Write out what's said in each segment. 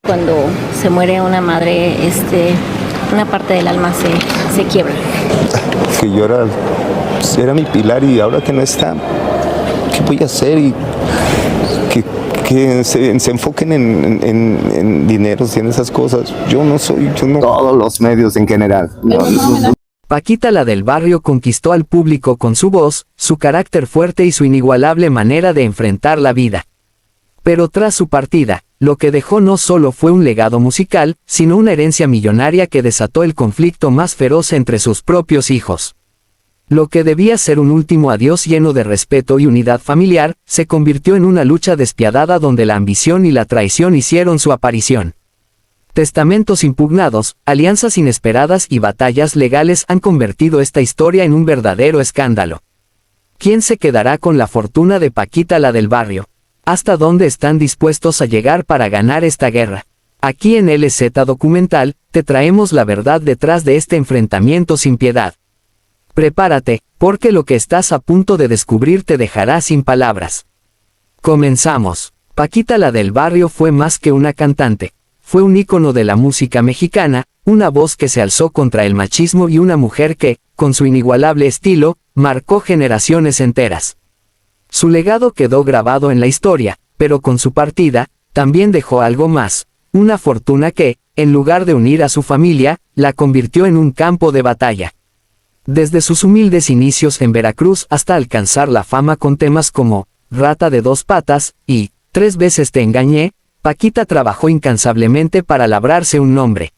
Cuando se muere una madre, una parte del alma se quiebra. Que yo era mi pilar y ahora que no está, ¿qué voy a hacer? Y que se enfoquen en dineros y en esas cosas. Yo no. Todos los medios en general. Paquita la del Barrio conquistó al público con su voz, su carácter fuerte y su inigualable manera de enfrentar la vida. Pero tras su partida, lo que dejó no solo fue un legado musical, sino una herencia millonaria que desató el conflicto más feroz entre sus propios hijos. Lo que debía ser un último adiós lleno de respeto y unidad familiar, se convirtió en una lucha despiadada donde la ambición y la traición hicieron su aparición. Testamentos impugnados, alianzas inesperadas y batallas legales han convertido esta historia en un verdadero escándalo. ¿Quién se quedará con la fortuna de Paquita la del Barrio? ¿Hasta dónde están dispuestos a llegar para ganar esta guerra? Aquí en LZ Documental, te traemos la verdad detrás de este enfrentamiento sin piedad. Prepárate, porque lo que estás a punto de descubrir te dejará sin palabras. Comenzamos. Paquita la del Barrio fue más que una cantante. Fue un ícono de la música mexicana, una voz que se alzó contra el machismo y una mujer que, con su inigualable estilo, marcó generaciones enteras. Su legado quedó grabado en la historia, pero con su partida, también dejó algo más, una fortuna que, en lugar de unir a su familia, la convirtió en un campo de batalla. Desde sus humildes inicios en Veracruz hasta alcanzar la fama con temas como Rata de dos patas y 3 veces te engañé, Paquita trabajó incansablemente para labrarse un nombre.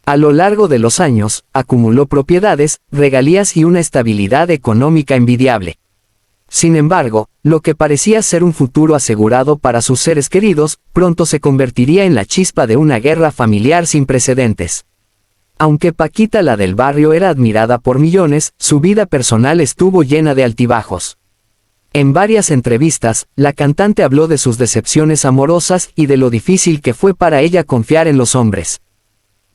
A lo largo de los años, acumuló propiedades, regalías y una estabilidad económica envidiable. Sin embargo, lo que parecía ser un futuro asegurado para sus seres queridos, pronto se convertiría en la chispa de una guerra familiar sin precedentes. Aunque Paquita la del Barrio era admirada por millones, su vida personal estuvo llena de altibajos. En varias entrevistas, la cantante habló de sus decepciones amorosas y de lo difícil que fue para ella confiar en los hombres.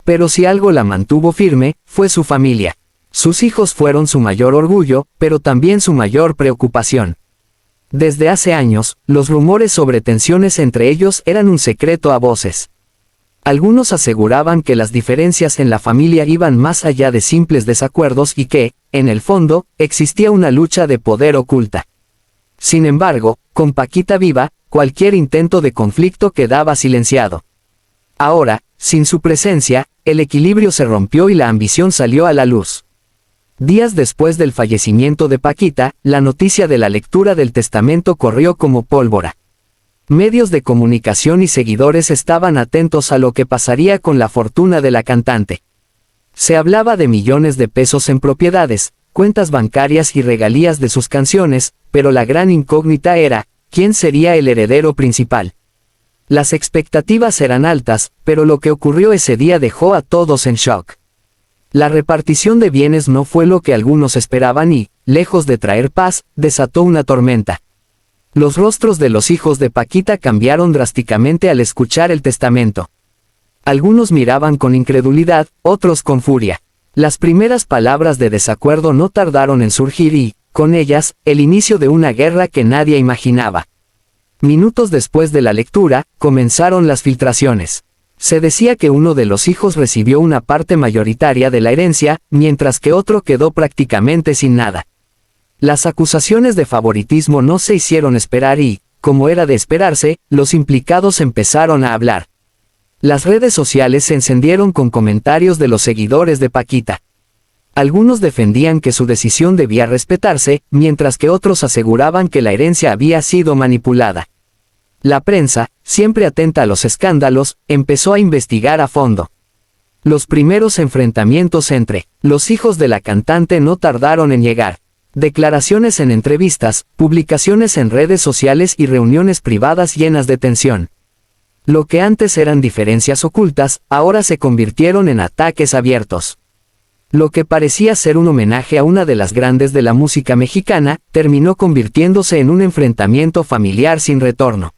Pero si algo la mantuvo firme, fue su familia. Sus hijos fueron su mayor orgullo, pero también su mayor preocupación. Desde hace años, los rumores sobre tensiones entre ellos eran un secreto a voces. Algunos aseguraban que las diferencias en la familia iban más allá de simples desacuerdos y que, en el fondo, existía una lucha de poder oculta. Sin embargo, con Paquita viva, cualquier intento de conflicto quedaba silenciado. Ahora, sin su presencia, el equilibrio se rompió y la ambición salió a la luz. Días después del fallecimiento de Paquita, la noticia de la lectura del testamento corrió como pólvora. Medios de comunicación y seguidores estaban atentos a lo que pasaría con la fortuna de la cantante. Se hablaba de millones de pesos en propiedades, cuentas bancarias y regalías de sus canciones, pero la gran incógnita era, ¿quién sería el heredero principal? Las expectativas eran altas, pero lo que ocurrió ese día dejó a todos en shock. La repartición de bienes no fue lo que algunos esperaban y, lejos de traer paz, desató una tormenta. Los rostros de los hijos de Paquita cambiaron drásticamente al escuchar el testamento. Algunos miraban con incredulidad, otros con furia. Las primeras palabras de desacuerdo no tardaron en surgir y, con ellas, el inicio de una guerra que nadie imaginaba. Minutos después de la lectura, comenzaron las filtraciones. Se decía que uno de los hijos recibió una parte mayoritaria de la herencia, mientras que otro quedó prácticamente sin nada. Las acusaciones de favoritismo no se hicieron esperar y, como era de esperarse, los implicados empezaron a hablar. Las redes sociales se encendieron con comentarios de los seguidores de Paquita. Algunos defendían que su decisión debía respetarse, mientras que otros aseguraban que la herencia había sido manipulada. La prensa, siempre atenta a los escándalos, empezó a investigar a fondo. Los primeros enfrentamientos entre los hijos de la cantante no tardaron en llegar. Declaraciones en entrevistas, publicaciones en redes sociales y reuniones privadas llenas de tensión. Lo que antes eran diferencias ocultas, ahora se convirtieron en ataques abiertos. Lo que parecía ser un homenaje a una de las grandes de la música mexicana, terminó convirtiéndose en un enfrentamiento familiar sin retorno.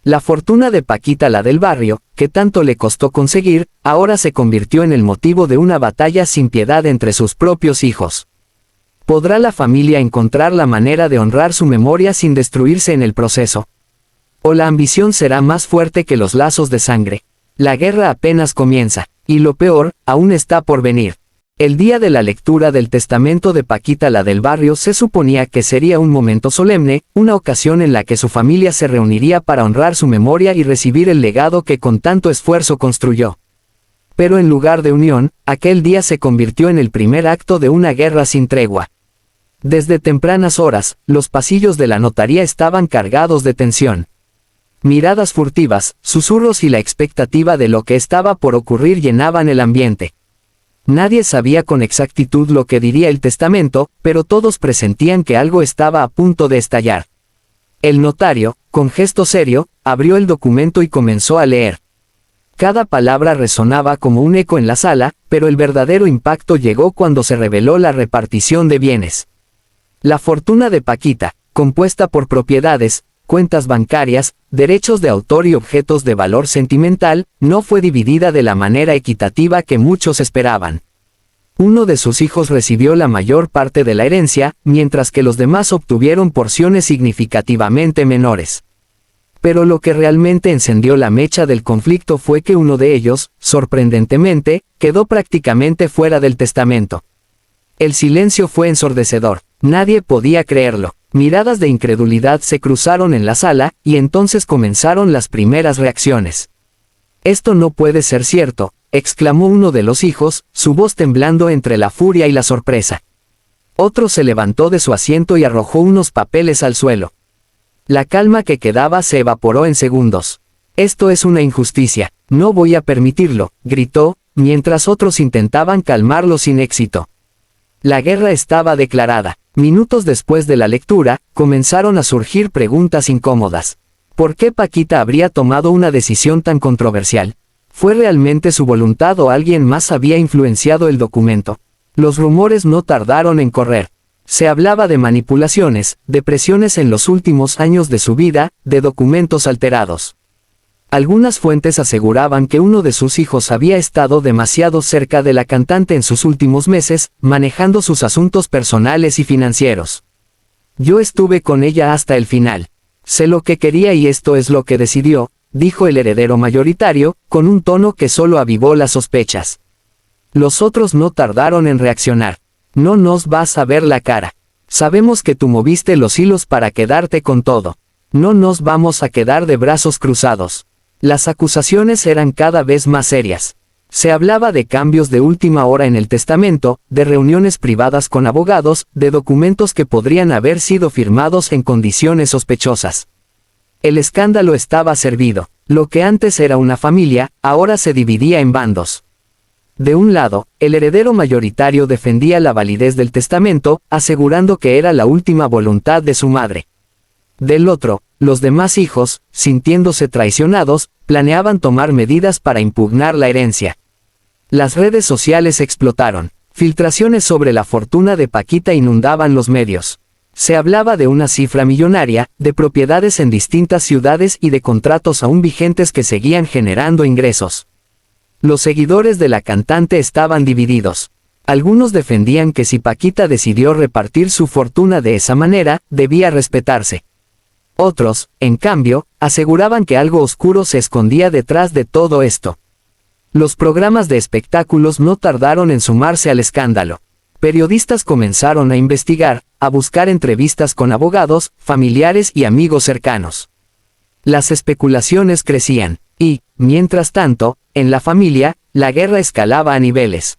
La fortuna de Paquita la del Barrio, que tanto le costó conseguir, ahora se convirtió en el motivo de una batalla sin piedad entre sus propios hijos. ¿Podrá la familia encontrar la manera de honrar su memoria sin destruirse en el proceso? ¿O la ambición será más fuerte que los lazos de sangre? La guerra apenas comienza, y lo peor, aún está por venir. El día de la lectura del testamento de Paquita la del barrio se suponía que sería un momento solemne, una ocasión en la que su familia se reuniría para honrar su memoria y recibir el legado que con tanto esfuerzo construyó. Pero en lugar de unión, aquel día se convirtió en el primer acto de una guerra sin tregua. Desde tempranas horas, los pasillos de la notaría estaban cargados de tensión. Miradas furtivas, susurros y la expectativa de lo que estaba por ocurrir llenaban el ambiente. Nadie sabía con exactitud lo que diría el testamento, pero todos presentían que algo estaba a punto de estallar. El notario, con gesto serio, abrió el documento y comenzó a leer. Cada palabra resonaba como un eco en la sala, pero el verdadero impacto llegó cuando se reveló la repartición de bienes. La fortuna de Paquita, compuesta por propiedades, cuentas bancarias, derechos de autor y objetos de valor sentimental, no fue dividida de la manera equitativa que muchos esperaban. Uno de sus hijos recibió la mayor parte de la herencia, mientras que los demás obtuvieron porciones significativamente menores. Pero lo que realmente encendió la mecha del conflicto fue que uno de ellos, sorprendentemente, quedó prácticamente fuera del testamento. El silencio fue ensordecedor. Nadie podía creerlo. Miradas de incredulidad se cruzaron en la sala, y entonces comenzaron las primeras reacciones. «Esto no puede ser cierto», exclamó uno de los hijos, su voz temblando entre la furia y la sorpresa. Otro se levantó de su asiento y arrojó unos papeles al suelo. La calma que quedaba se evaporó en segundos. «Esto es una injusticia, no voy a permitirlo», gritó, mientras otros intentaban calmarlo sin éxito. La guerra estaba declarada. Minutos después de la lectura, comenzaron a surgir preguntas incómodas. ¿Por qué Paquita habría tomado una decisión tan controversial? ¿Fue realmente su voluntad o alguien más había influenciado el documento? Los rumores no tardaron en correr. Se hablaba de manipulaciones, de presiones en los últimos años de su vida, de documentos alterados. Algunas fuentes aseguraban que uno de sus hijos había estado demasiado cerca de la cantante en sus últimos meses, manejando sus asuntos personales y financieros. «Yo estuve con ella hasta el final. Sé lo que quería y esto es lo que decidió», dijo el heredero mayoritario, con un tono que solo avivó las sospechas. Los otros no tardaron en reaccionar. «No nos vas a ver la cara. Sabemos que tú moviste los hilos para quedarte con todo. No nos vamos a quedar de brazos cruzados». Las acusaciones eran cada vez más serias. Se hablaba de cambios de última hora en el testamento, de reuniones privadas con abogados, de documentos que podrían haber sido firmados en condiciones sospechosas. El escándalo estaba servido. Lo que antes era una familia, ahora se dividía en bandos. De un lado, el heredero mayoritario defendía la validez del testamento, asegurando que era la última voluntad de su madre. Del otro, los demás hijos, sintiéndose traicionados, planeaban tomar medidas para impugnar la herencia. Las redes sociales explotaron. Filtraciones sobre la fortuna de Paquita inundaban los medios. Se hablaba de una cifra millonaria, de propiedades en distintas ciudades y de contratos aún vigentes que seguían generando ingresos. Los seguidores de la cantante estaban divididos. Algunos defendían que si Paquita decidió repartir su fortuna de esa manera, debía respetarse. Otros, en cambio, aseguraban que algo oscuro se escondía detrás de todo esto. Los programas de espectáculos no tardaron en sumarse al escándalo. Periodistas comenzaron a investigar, a buscar entrevistas con abogados, familiares y amigos cercanos. Las especulaciones crecían, y, mientras tanto, en la familia, la guerra escalaba a niveles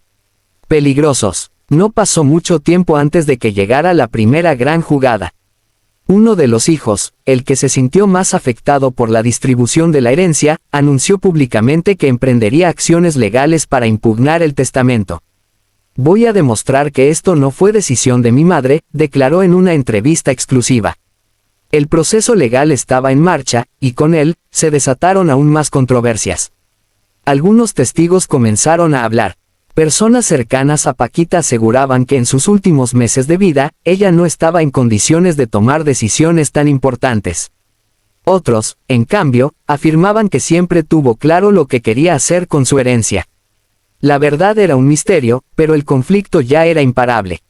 peligrosos. No pasó mucho tiempo antes de que llegara la primera gran jugada. Uno de los hijos, el que se sintió más afectado por la distribución de la herencia, anunció públicamente que emprendería acciones legales para impugnar el testamento. «Voy a demostrar que esto no fue decisión de mi madre», declaró en una entrevista exclusiva. El proceso legal estaba en marcha, y con él, se desataron aún más controversias. Algunos testigos comenzaron a hablar. Personas cercanas a Paquita aseguraban que en sus últimos meses de vida, ella no estaba en condiciones de tomar decisiones tan importantes. Otros, en cambio, afirmaban que siempre tuvo claro lo que quería hacer con su herencia. La verdad era un misterio, pero el conflicto ya era imparable.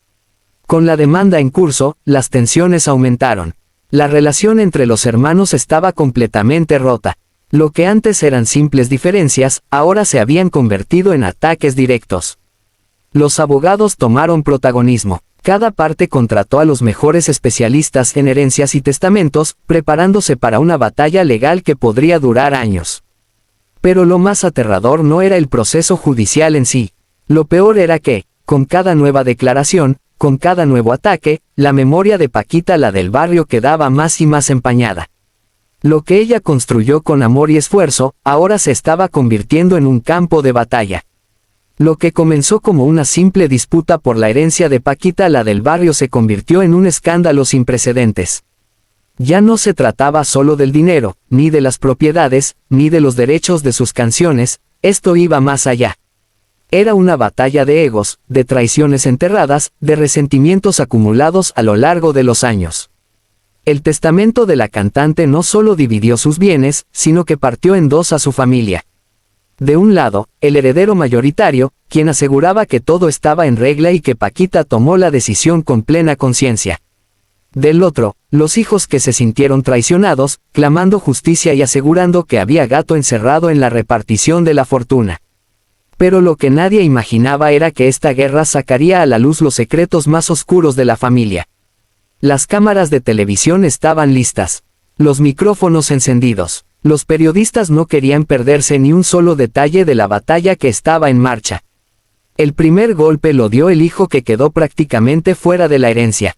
Con la demanda en curso, las tensiones aumentaron. La relación entre los hermanos estaba completamente rota. Lo que antes eran simples diferencias, ahora se habían convertido en ataques directos. Los abogados tomaron protagonismo. Cada parte contrató a los mejores especialistas en herencias y testamentos, preparándose para una batalla legal que podría durar años. Pero lo más aterrador no era el proceso judicial en sí. Lo peor era que, con cada nueva declaración, con cada nuevo ataque, la memoria de Paquita la del barrio quedaba más y más empañada. Lo que ella construyó con amor y esfuerzo, ahora se estaba convirtiendo en un campo de batalla. Lo que comenzó como una simple disputa por la herencia de Paquita la del barrio se convirtió en un escándalo sin precedentes. Ya no se trataba solo del dinero, ni de las propiedades, ni de los derechos de sus canciones, esto iba más allá. Era una batalla de egos, de traiciones enterradas, de resentimientos acumulados a lo largo de los años. El testamento de la cantante no solo dividió sus bienes, sino que partió en dos a su familia. De un lado, el heredero mayoritario, quien aseguraba que todo estaba en regla y que Paquita tomó la decisión con plena conciencia. Del otro, los hijos que se sintieron traicionados, clamando justicia y asegurando que había gato encerrado en la repartición de la fortuna. Pero lo que nadie imaginaba era que esta guerra sacaría a la luz los secretos más oscuros de la familia. Las cámaras de televisión estaban listas. Los micrófonos encendidos. Los periodistas no querían perderse ni un solo detalle de la batalla que estaba en marcha. El primer golpe lo dio el hijo que quedó prácticamente fuera de la herencia.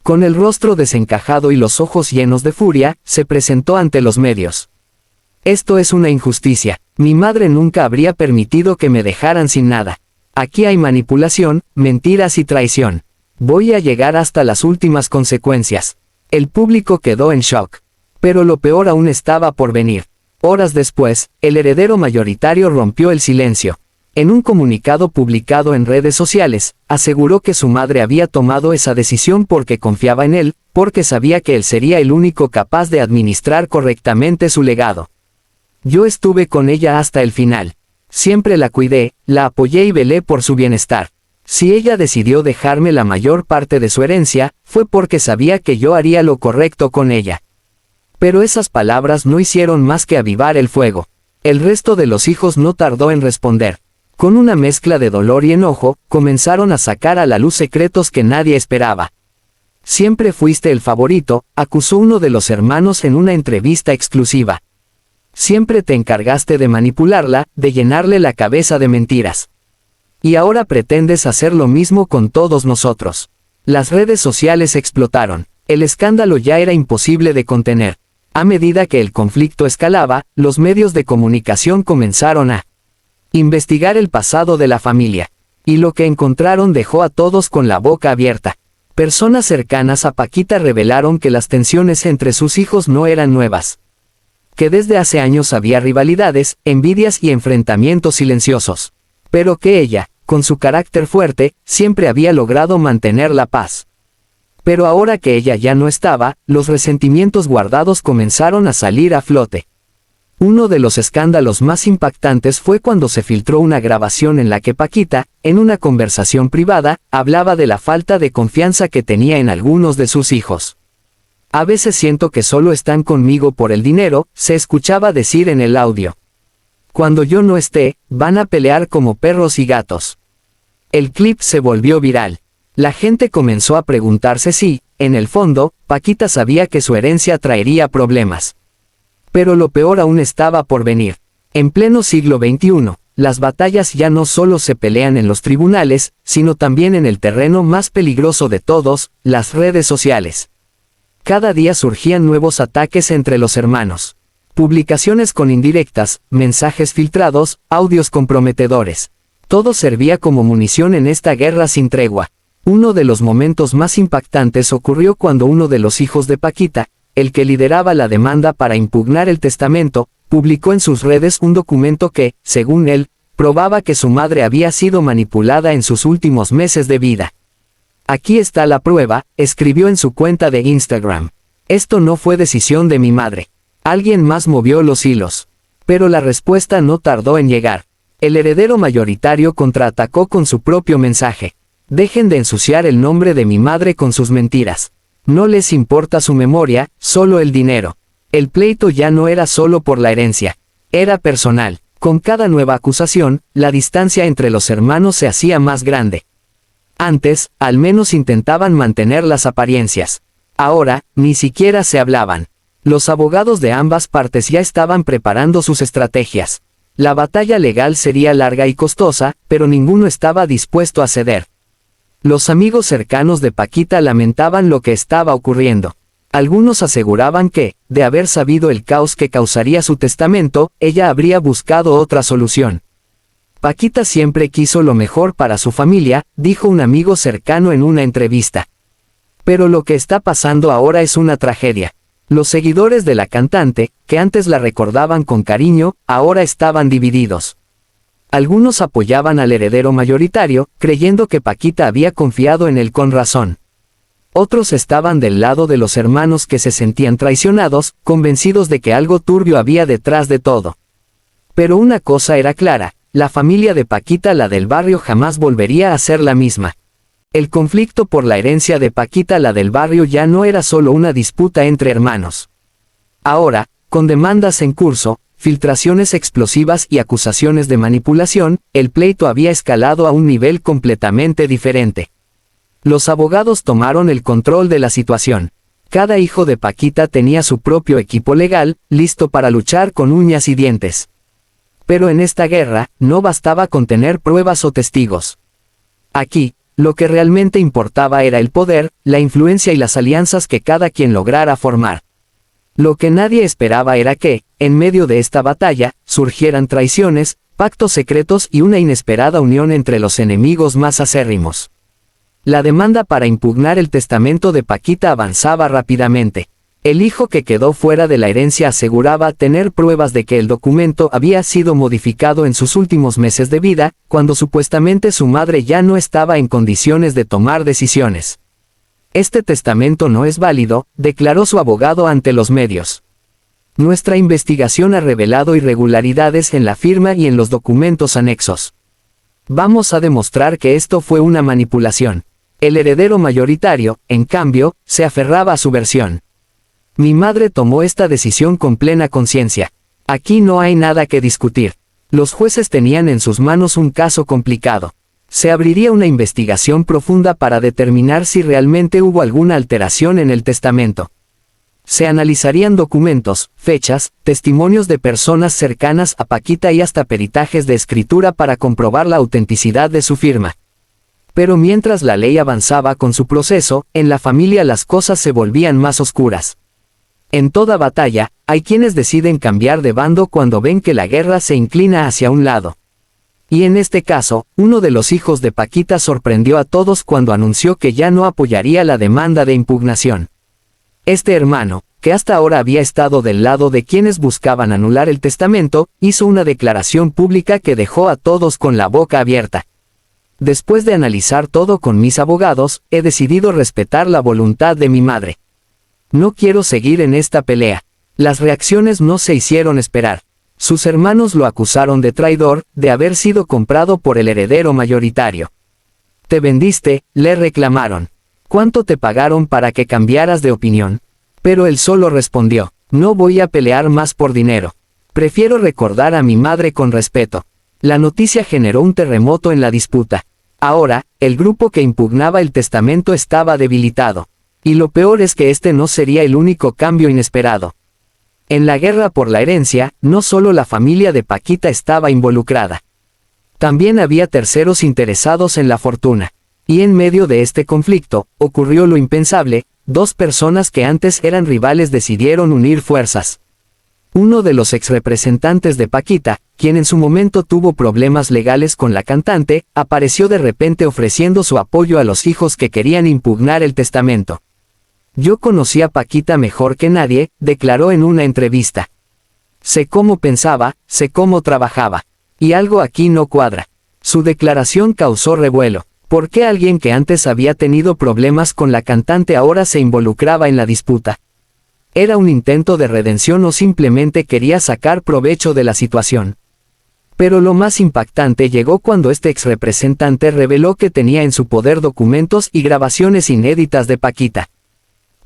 Con el rostro desencajado y los ojos llenos de furia, se presentó ante los medios. Esto es una injusticia. Mi madre nunca habría permitido que me dejaran sin nada. Aquí hay manipulación, mentiras y traición. Voy a llegar hasta las últimas consecuencias. El público quedó en shock. Pero lo peor aún estaba por venir. Horas después, el heredero mayoritario rompió el silencio. En un comunicado publicado en redes sociales, aseguró que su madre había tomado esa decisión porque confiaba en él, porque sabía que él sería el único capaz de administrar correctamente su legado. Yo estuve con ella hasta el final. Siempre la cuidé, la apoyé y velé por su bienestar. Si ella decidió dejarme la mayor parte de su herencia, fue porque sabía que yo haría lo correcto con ella. Pero esas palabras no hicieron más que avivar el fuego. El resto de los hijos no tardó en responder. Con una mezcla de dolor y enojo, comenzaron a sacar a la luz secretos que nadie esperaba. Siempre fuiste el favorito, acusó uno de los hermanos en una entrevista exclusiva. Siempre te encargaste de manipularla, de llenarle la cabeza de mentiras. Y ahora pretendes hacer lo mismo con todos nosotros. Las redes sociales explotaron. El escándalo ya era imposible de contener. A medida que el conflicto escalaba, los medios de comunicación comenzaron a investigar el pasado de la familia. Y lo que encontraron dejó a todos con la boca abierta. Personas cercanas a Paquita revelaron que las tensiones entre sus hijos no eran nuevas. Que desde hace años había rivalidades, envidias y enfrentamientos silenciosos. Pero que ella, con su carácter fuerte, siempre había logrado mantener la paz. Pero ahora que ella ya no estaba, los resentimientos guardados comenzaron a salir a flote. Uno de los escándalos más impactantes fue cuando se filtró una grabación en la que Paquita, en una conversación privada, hablaba de la falta de confianza que tenía en algunos de sus hijos. A veces siento que solo están conmigo por el dinero, se escuchaba decir en el audio. Cuando yo no esté, van a pelear como perros y gatos. El clip se volvió viral. La gente comenzó a preguntarse si, en el fondo, Paquita sabía que su herencia traería problemas. Pero lo peor aún estaba por venir. En pleno siglo XXI, las batallas ya no solo se pelean en los tribunales, sino también en el terreno más peligroso de todos, las redes sociales. Cada día surgían nuevos ataques entre los hermanos. Publicaciones con indirectas, mensajes filtrados, audios comprometedores. Todo servía como munición en esta guerra sin tregua. Uno de los momentos más impactantes ocurrió cuando uno de los hijos de Paquita, el que lideraba la demanda para impugnar el testamento, publicó en sus redes un documento que, según él, probaba que su madre había sido manipulada en sus últimos meses de vida. Aquí está la prueba, escribió en su cuenta de Instagram. Esto no fue decisión de mi madre. Alguien más movió los hilos. Pero la respuesta no tardó en llegar. El heredero mayoritario contraatacó con su propio mensaje. Dejen de ensuciar el nombre de mi madre con sus mentiras. No les importa su memoria, solo el dinero. El pleito ya no era solo por la herencia, era personal. Con cada nueva acusación, la distancia entre los hermanos se hacía más grande. Antes, al menos intentaban mantener las apariencias. Ahora, ni siquiera se hablaban. Los abogados de ambas partes ya estaban preparando sus estrategias. La batalla legal sería larga y costosa, pero ninguno estaba dispuesto a ceder. Los amigos cercanos de Paquita lamentaban lo que estaba ocurriendo. Algunos aseguraban que, de haber sabido el caos que causaría su testamento, ella habría buscado otra solución. Paquita siempre quiso lo mejor para su familia, dijo un amigo cercano en una entrevista. Pero lo que está pasando ahora es una tragedia. Los seguidores de la cantante, que antes la recordaban con cariño, ahora estaban divididos. Algunos apoyaban al heredero mayoritario, creyendo que Paquita había confiado en él con razón. Otros estaban del lado de los hermanos que se sentían traicionados, convencidos de que algo turbio había detrás de todo. Pero una cosa era clara, la familia de Paquita, la del barrio, jamás volvería a ser la misma. El conflicto por la herencia de Paquita, la del barrio, ya no era solo una disputa entre hermanos. Ahora, con demandas en curso, filtraciones explosivas y acusaciones de manipulación, el pleito había escalado a un nivel completamente diferente. Los abogados tomaron el control de la situación. Cada hijo de Paquita tenía su propio equipo legal, listo para luchar con uñas y dientes. Pero en esta guerra, no bastaba con tener pruebas o testigos. Aquí, lo que realmente importaba era el poder, la influencia y las alianzas que cada quien lograra formar. Lo que nadie esperaba era que, en medio de esta batalla, surgieran traiciones, pactos secretos y una inesperada unión entre los enemigos más acérrimos. La demanda para impugnar el testamento de Paquita avanzaba rápidamente. El hijo que quedó fuera de la herencia aseguraba tener pruebas de que el documento había sido modificado en sus últimos meses de vida, cuando supuestamente su madre ya no estaba en condiciones de tomar decisiones. Este testamento no es válido, declaró su abogado ante los medios. Nuestra investigación ha revelado irregularidades en la firma y en los documentos anexos. Vamos a demostrar que esto fue una manipulación. El heredero mayoritario, en cambio, se aferraba a su versión. Mi madre tomó esta decisión con plena conciencia. Aquí no hay nada que discutir. Los jueces tenían en sus manos un caso complicado. Se abriría una investigación profunda para determinar si realmente hubo alguna alteración en el testamento. Se analizarían documentos, fechas, testimonios de personas cercanas a Paquita y hasta peritajes de escritura para comprobar la autenticidad de su firma. Pero mientras la ley avanzaba con su proceso, en la familia las cosas se volvían más oscuras. En toda batalla, hay quienes deciden cambiar de bando cuando ven que la guerra se inclina hacia un lado. Y en este caso, uno de los hijos de Paquita sorprendió a todos cuando anunció que ya no apoyaría la demanda de impugnación. Este hermano, que hasta ahora había estado del lado de quienes buscaban anular el testamento, hizo una declaración pública que dejó a todos con la boca abierta. Después de analizar todo con mis abogados, he decidido respetar la voluntad de mi madre. No quiero seguir en esta pelea. Las reacciones no se hicieron esperar. Sus hermanos lo acusaron de traidor, de haber sido comprado por el heredero mayoritario. Te vendiste, le reclamaron. ¿Cuánto te pagaron para que cambiaras de opinión? Pero él solo respondió, no voy a pelear más por dinero. Prefiero recordar a mi madre con respeto. La noticia generó un terremoto en la disputa. Ahora, el grupo que impugnaba el testamento estaba debilitado. Y lo peor es que este no sería el único cambio inesperado. En la guerra por la herencia, no solo la familia de Paquita estaba involucrada. También había terceros interesados en la fortuna. Y en medio de este conflicto, ocurrió lo impensable, dos personas que antes eran rivales decidieron unir fuerzas. Uno de los exrepresentantes de Paquita, quien en su momento tuvo problemas legales con la cantante, apareció de repente ofreciendo su apoyo a los hijos que querían impugnar el testamento. Yo conocí a Paquita mejor que nadie, declaró en una entrevista. Sé cómo pensaba, sé cómo trabajaba. Y algo aquí no cuadra. Su declaración causó revuelo. ¿Por qué alguien que antes había tenido problemas con la cantante ahora se involucraba en la disputa? ¿Era un intento de redención o simplemente quería sacar provecho de la situación? Pero lo más impactante llegó cuando este exrepresentante reveló que tenía en su poder documentos y grabaciones inéditas de Paquita.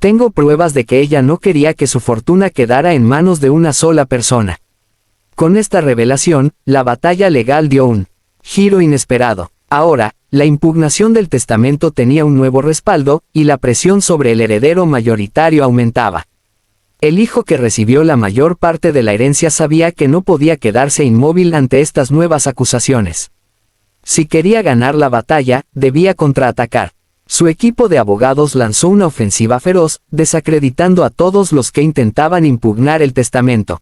Tengo pruebas de que ella no quería que su fortuna quedara en manos de una sola persona. Con esta revelación, la batalla legal dio un giro inesperado. Ahora, la impugnación del testamento tenía un nuevo respaldo, y la presión sobre el heredero mayoritario aumentaba. El hijo que recibió la mayor parte de la herencia sabía que no podía quedarse inmóvil ante estas nuevas acusaciones. Si quería ganar la batalla, debía contraatacar. Su equipo de abogados lanzó una ofensiva feroz, desacreditando a todos los que intentaban impugnar el testamento.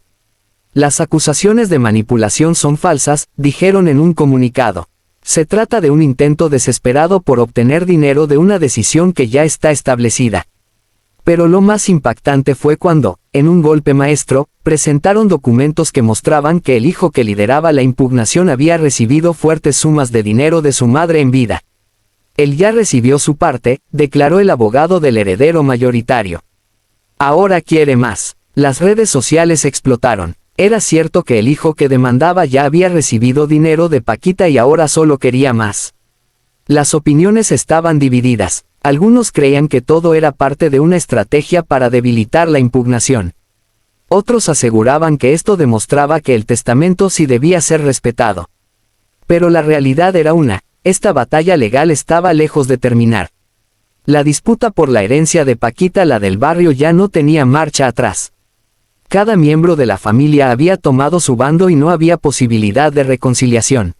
Las acusaciones de manipulación son falsas, dijeron en un comunicado. Se trata de un intento desesperado por obtener dinero de una decisión que ya está establecida. Pero lo más impactante fue cuando, en un golpe maestro, presentaron documentos que mostraban que el hijo que lideraba la impugnación había recibido fuertes sumas de dinero de su madre en vida. Él ya recibió su parte, declaró el abogado del heredero mayoritario. Ahora quiere más. Las redes sociales explotaron. Era cierto que el hijo que demandaba ya había recibido dinero de Paquita y ahora solo quería más. Las opiniones estaban divididas. Algunos creían que todo era parte de una estrategia para debilitar la impugnación. Otros aseguraban que esto demostraba que el testamento sí debía ser respetado. Pero la realidad era una: esta batalla legal estaba lejos de terminar. La disputa por la herencia de Paquita, la del barrio, ya no tenía marcha atrás. Cada miembro de la familia había tomado su bando y no había posibilidad de reconciliación.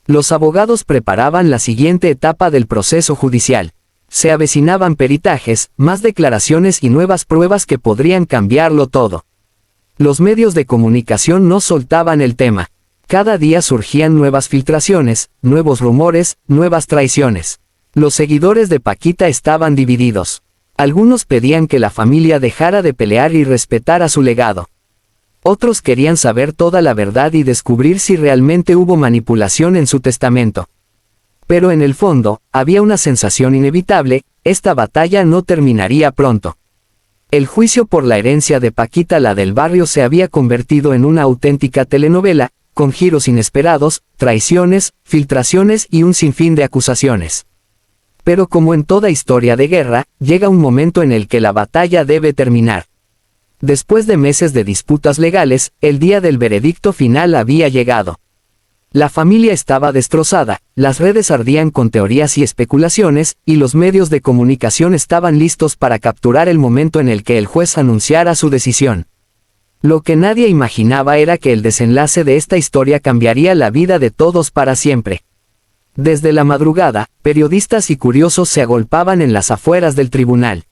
Los abogados preparaban la siguiente etapa del proceso judicial. Se avecinaban peritajes, más declaraciones y nuevas pruebas que podrían cambiarlo todo. Los medios de comunicación no soltaban el tema. Cada día surgían nuevas filtraciones, nuevos rumores, nuevas traiciones. Los seguidores de Paquita estaban divididos. Algunos pedían que la familia dejara de pelear y respetara su legado. Otros querían saber toda la verdad y descubrir si realmente hubo manipulación en su testamento. Pero en el fondo, había una sensación inevitable: esta batalla no terminaría pronto. El juicio por la herencia de Paquita, la del barrio, se había convertido en una auténtica telenovela, con giros inesperados, traiciones, filtraciones y un sinfín de acusaciones. Pero como en toda historia de guerra, llega un momento en el que la batalla debe terminar. Después de meses de disputas legales, el día del veredicto final había llegado. La familia estaba destrozada, las redes ardían con teorías y especulaciones, y los medios de comunicación estaban listos para capturar el momento en el que el juez anunciara su decisión. Lo que nadie imaginaba era que el desenlace de esta historia cambiaría la vida de todos para siempre. Desde la madrugada, periodistas y curiosos se agolpaban en las afueras del tribunal.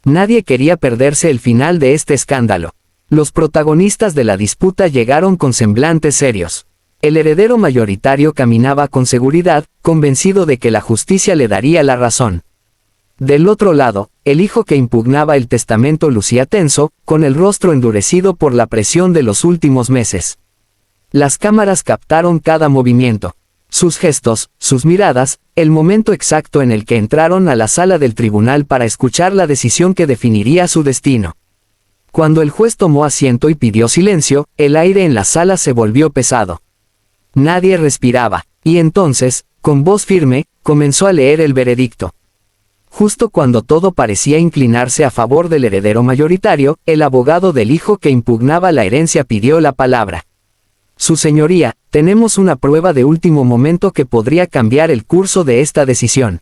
Nadie quería perderse el final de este escándalo. Los protagonistas de la disputa llegaron con semblantes serios. El heredero mayoritario caminaba con seguridad, convencido de que la justicia le daría la razón. Del otro lado, el hijo que impugnaba el testamento lucía tenso, con el rostro endurecido por la presión de los últimos meses. Las cámaras captaron cada movimiento. Sus gestos, sus miradas, el momento exacto en el que entraron a la sala del tribunal para escuchar la decisión que definiría su destino. Cuando el juez tomó asiento y pidió silencio, el aire en la sala se volvió pesado. Nadie respiraba, y entonces, con voz firme, comenzó a leer el veredicto. Justo cuando todo parecía inclinarse a favor del heredero mayoritario, el abogado del hijo que impugnaba la herencia pidió la palabra. Su señoría, tenemos una prueba de último momento que podría cambiar el curso de esta decisión.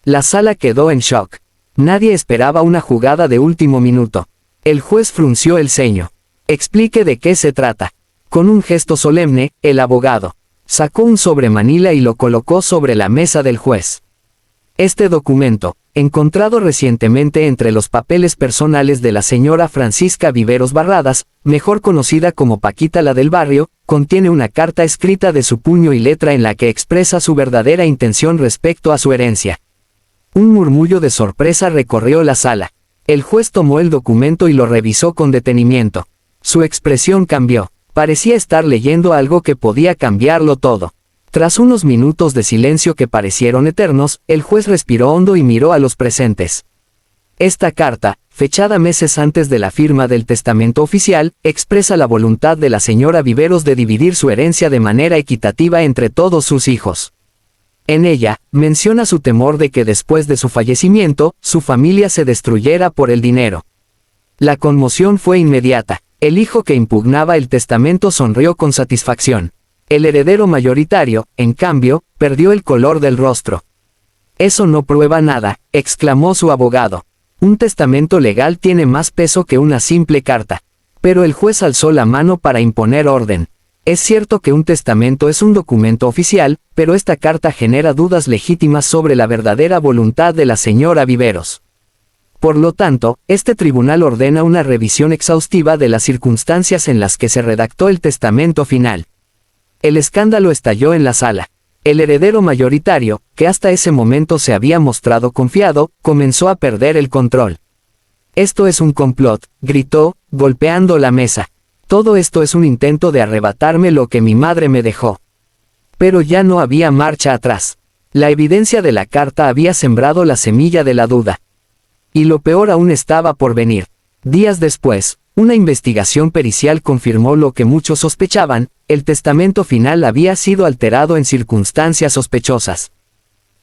La sala quedó en shock. Nadie esperaba una jugada de último minuto. El juez frunció el ceño. Explique de qué se trata. Con un gesto solemne, el abogado sacó un sobre manila y lo colocó sobre la mesa del juez. Este documento, encontrado recientemente entre los papeles personales de la señora Francisca Viveros Barradas, mejor conocida como Paquita la del barrio, contiene una carta escrita de su puño y letra en la que expresa su verdadera intención respecto a su herencia. Un murmullo de sorpresa recorrió la sala. El juez tomó el documento y lo revisó con detenimiento. Su expresión cambió. Parecía estar leyendo algo que podía cambiarlo todo. Tras unos minutos de silencio que parecieron eternos, el juez respiró hondo y miró a los presentes. Esta carta, fechada meses antes de la firma del testamento oficial, expresa la voluntad de la señora Viveros de dividir su herencia de manera equitativa entre todos sus hijos. En ella, menciona su temor de que después de su fallecimiento, su familia se destruyera por el dinero. La conmoción fue inmediata. El hijo que impugnaba el testamento sonrió con satisfacción. El heredero mayoritario, en cambio, perdió el color del rostro. «Eso no prueba nada», exclamó su abogado. «Un testamento legal tiene más peso que una simple carta». Pero el juez alzó la mano para imponer orden. Es cierto que un testamento es un documento oficial, pero esta carta genera dudas legítimas sobre la verdadera voluntad de la señora Viveros. Por lo tanto, este tribunal ordena una revisión exhaustiva de las circunstancias en las que se redactó el testamento final. El escándalo estalló en la sala. El heredero mayoritario, que hasta ese momento se había mostrado confiado, comenzó a perder el control. «Esto es un complot», gritó, golpeando la mesa. «Todo esto es un intento de arrebatarme lo que mi madre me dejó». Pero ya no había marcha atrás. La evidencia de la carta había sembrado la semilla de la duda. Y lo peor aún estaba por venir. Días después, una investigación pericial confirmó lo que muchos sospechaban: el testamento final había sido alterado en circunstancias sospechosas.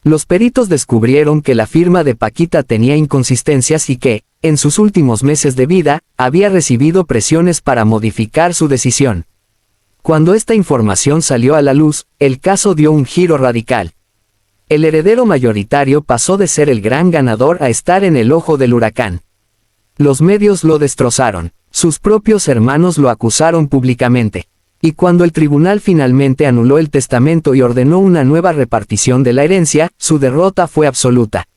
Los peritos descubrieron que la firma de Paquita tenía inconsistencias y que, en sus últimos meses de vida, había recibido presiones para modificar su decisión. Cuando esta información salió a la luz, el caso dio un giro radical. El heredero mayoritario pasó de ser el gran ganador a estar en el ojo del huracán. Los medios lo destrozaron, sus propios hermanos lo acusaron públicamente. Y cuando el tribunal finalmente anuló el testamento y ordenó una nueva repartición de la herencia, su derrota fue absoluta.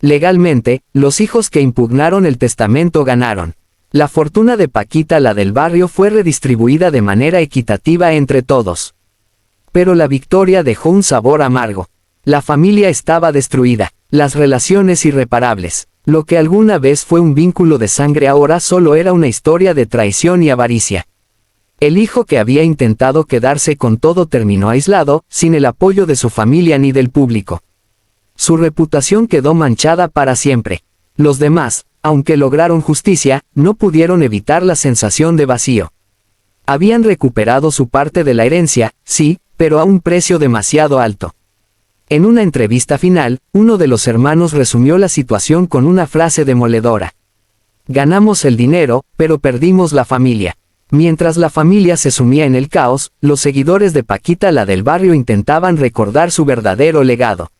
Legalmente, los hijos que impugnaron el testamento ganaron. La fortuna de Paquita, la del barrio, fue redistribuida de manera equitativa entre todos. Pero la victoria dejó un sabor amargo. La familia estaba destruida, las relaciones irreparables. Lo que alguna vez fue un vínculo de sangre ahora solo era una historia de traición y avaricia. El hijo que había intentado quedarse con todo terminó aislado, sin el apoyo de su familia ni del público. Su reputación quedó manchada para siempre. Los demás, aunque lograron justicia, no pudieron evitar la sensación de vacío. Habían recuperado su parte de la herencia, sí, pero a un precio demasiado alto. En una entrevista final, uno de los hermanos resumió la situación con una frase demoledora: «Ganamos el dinero, pero perdimos la familia». Mientras la familia se sumía en el caos, los seguidores de Paquita, la del barrio, intentaban recordar su verdadero legado.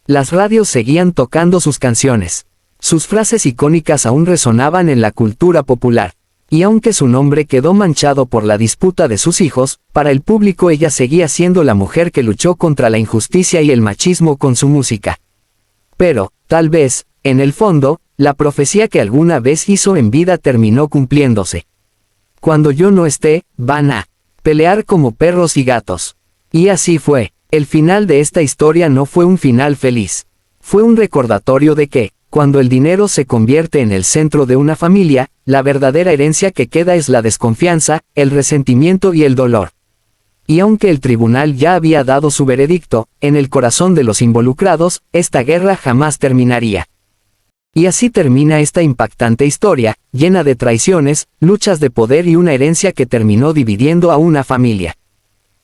Las radios seguían tocando sus canciones. Sus frases icónicas aún resonaban en la cultura popular. Y aunque su nombre quedó manchado por la disputa de sus hijos, para el público ella seguía siendo la mujer que luchó contra la injusticia y el machismo con su música. Pero, tal vez, en el fondo, la profecía que alguna vez hizo en vida terminó cumpliéndose. Cuando yo no esté, van a pelear como perros y gatos. Y así fue. El final de esta historia no fue un final feliz. Fue un recordatorio de que, cuando el dinero se convierte en el centro de una familia, la verdadera herencia que queda es la desconfianza, el resentimiento y el dolor. Y aunque el tribunal ya había dado su veredicto, en el corazón de los involucrados, esta guerra jamás terminaría. Y así termina esta impactante historia, llena de traiciones, luchas de poder y una herencia que terminó dividiendo a una familia.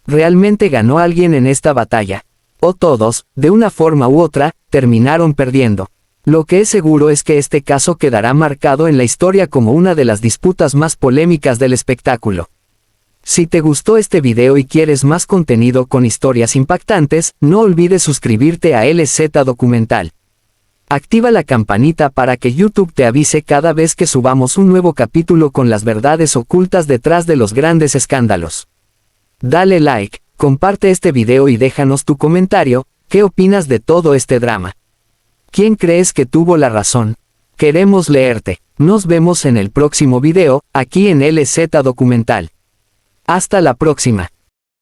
¿Realmente ganó alguien en esta batalla? O todos, de una forma u otra, terminaron perdiendo. Lo que es seguro es que este caso quedará marcado en la historia como una de las disputas más polémicas del espectáculo. Si te gustó este video y quieres más contenido con historias impactantes, no olvides suscribirte a LZ Documental. Activa la campanita para que YouTube te avise cada vez que subamos un nuevo capítulo con las verdades ocultas detrás de los grandes escándalos. Dale like, comparte este video y déjanos tu comentario. ¿Qué opinas de todo este drama? ¿Quién crees que tuvo la razón? Queremos leerte. Nos vemos en el próximo video, aquí en LZ Documental. Hasta la próxima.